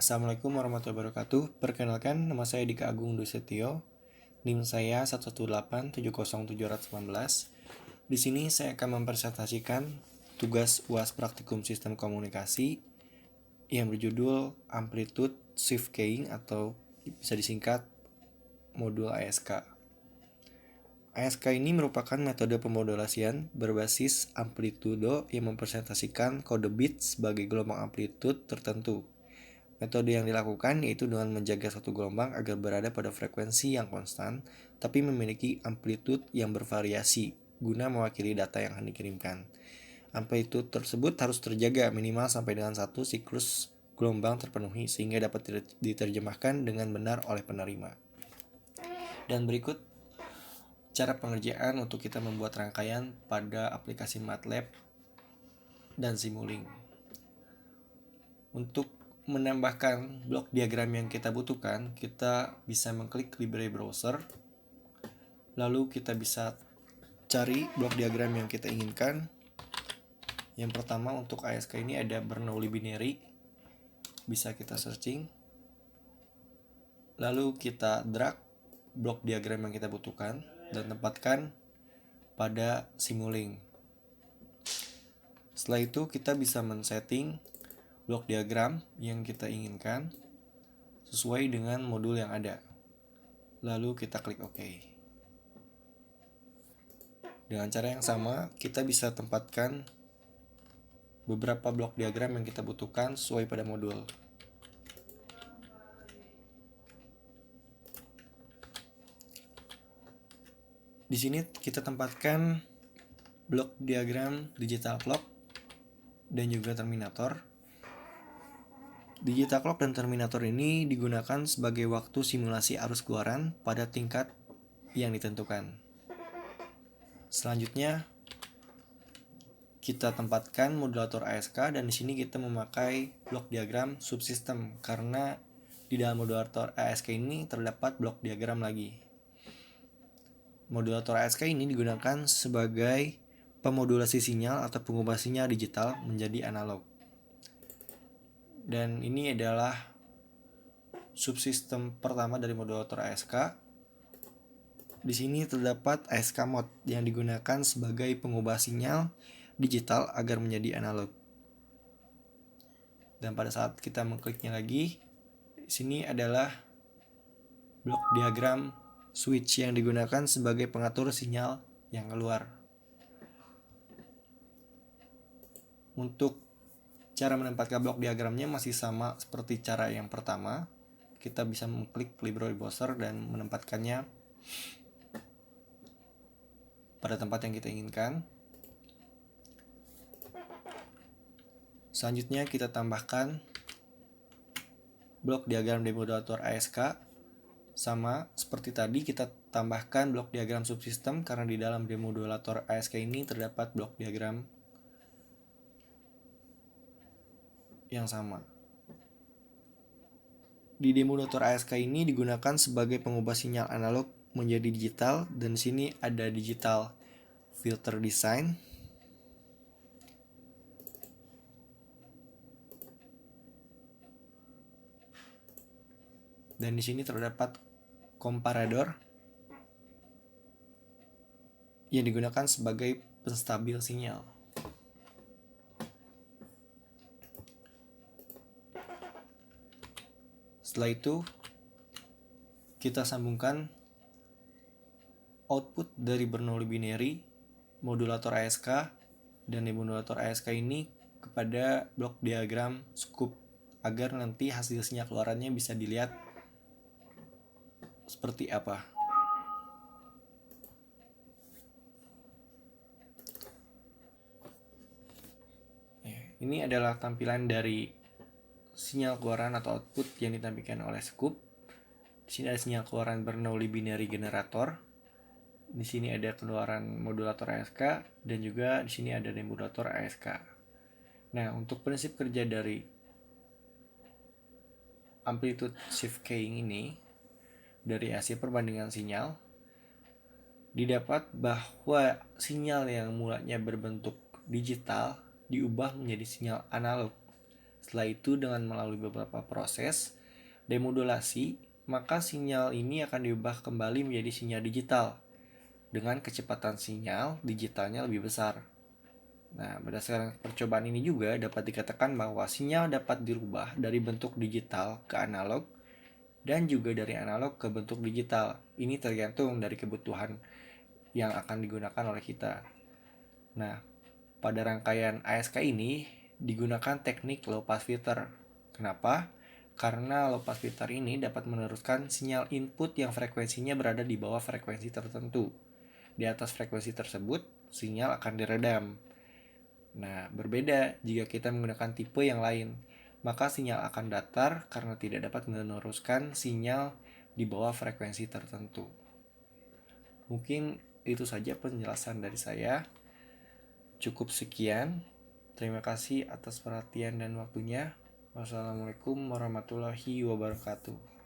Assalamualaikum warahmatullahi wabarakatuh. Perkenalkan, nama saya Dika Agung Dwi Setio. NIM saya 118707018. Di sini saya akan mempresentasikan tugas UAS Praktikum Sistem Komunikasi yang berjudul Amplitude Shift Keying atau bisa disingkat modul ASK. ASK ini merupakan metode pemodulasian berbasis amplitudo yang mempresentasikan kode bit sebagai gelombang amplitude tertentu. Metode yang dilakukan yaitu dengan menjaga satu gelombang agar berada pada frekuensi yang konstan, tapi memiliki amplitude yang bervariasi guna mewakili data yang akan dikirimkan. Amplitude tersebut harus terjaga minimal sampai dengan satu siklus gelombang terpenuhi sehingga dapat diterjemahkan dengan benar oleh penerima. Dan berikut cara pengerjaan untuk kita membuat rangkaian pada aplikasi MATLAB dan Simulink. Untuk menambahkan blok diagram yang kita butuhkan, kita bisa mengklik library browser, lalu kita bisa cari blok diagram yang kita inginkan. Yang pertama untuk ASK ini ada Bernoulli binary, bisa kita searching, lalu kita drag blok diagram yang kita butuhkan dan tempatkan pada Simulink. Setelah itu kita bisa men-setting blok diagram yang kita inginkan sesuai dengan modul yang ada. Lalu kita klik OK. Dengan cara yang sama, kita bisa tempatkan beberapa blok diagram yang kita butuhkan sesuai pada modul. Di sini kita tempatkan blok diagram digital clock dan juga terminator. Digital clock dan terminator ini digunakan sebagai waktu simulasi arus keluaran pada tingkat yang ditentukan. Selanjutnya, kita tempatkan modulator ASK dan di sini kita memakai blok diagram subsistem karena di dalam modulator ASK ini terdapat blok diagram lagi. Modulator ASK ini digunakan sebagai pemodulasi sinyal atau pengubah sinyal digital menjadi analog. Dan ini adalah subsistem pertama dari modulator ASK. Di sini terdapat ASK mode yang digunakan sebagai pengubah sinyal digital agar menjadi analog. Dan pada saat kita mengkliknya lagi, di sini adalah blok diagram switch yang digunakan sebagai pengatur sinyal yang keluar. Untuk cara menempatkan blok diagramnya masih sama seperti cara yang pertama. Kita bisa mengklik library browser dan menempatkannya pada tempat yang kita inginkan. Selanjutnya kita tambahkan blok diagram demodulator ASK. Sama seperti tadi, kita tambahkan blok diagram subsistem karena di dalam demodulator ASK ini terdapat blok diagram yang sama. Di demodulator ASK ini digunakan sebagai pengubah sinyal analog menjadi digital, dan di sini ada digital filter design. Dan di sini terdapat comparador yang digunakan sebagai penstabil sinyal. Setelah itu, kita sambungkan output dari Bernoulli binary, modulator ASK, dan demodulator ASK ini kepada blok diagram scoop agar nanti hasil sinyal keluarannya bisa dilihat seperti apa. Ini adalah tampilan dari sinyal keluaran atau output yang ditampilkan oleh scoop. Di sini ada sinyal keluaran Bernoulli binary generator. Di sini ada keluaran modulator ASK dan juga di sini ada demodulator ASK. Nah, untuk prinsip kerja dari amplitude shift keying ini dari hasil perbandingan sinyal didapat bahwa sinyal yang mulanya berbentuk digital diubah menjadi sinyal analog Setelah itu dengan melalui beberapa proses demodulasi, maka sinyal ini akan diubah kembali menjadi sinyal digital dengan kecepatan sinyal digitalnya lebih besar. Nah, berdasarkan percobaan ini juga dapat dikatakan bahwa sinyal dapat dirubah dari bentuk digital ke analog dan juga dari analog ke bentuk digital. Ini tergantung dari kebutuhan yang akan digunakan oleh kita. Nah, pada rangkaian ASK ini digunakan teknik low pass filter. Kenapa? Karena low pass filter ini dapat meneruskan sinyal input yang frekuensinya berada di bawah frekuensi tertentu. Di atas frekuensi tersebut, sinyal akan diredam. Nah, berbeda jika kita menggunakan tipe yang lain, maka sinyal akan datar karena tidak dapat meneruskan sinyal di bawah frekuensi tertentu. Mungkin itu saja penjelasan dari saya. Cukup sekian. Terima kasih atas perhatian dan waktunya. Wassalamualaikum warahmatullahi wabarakatuh.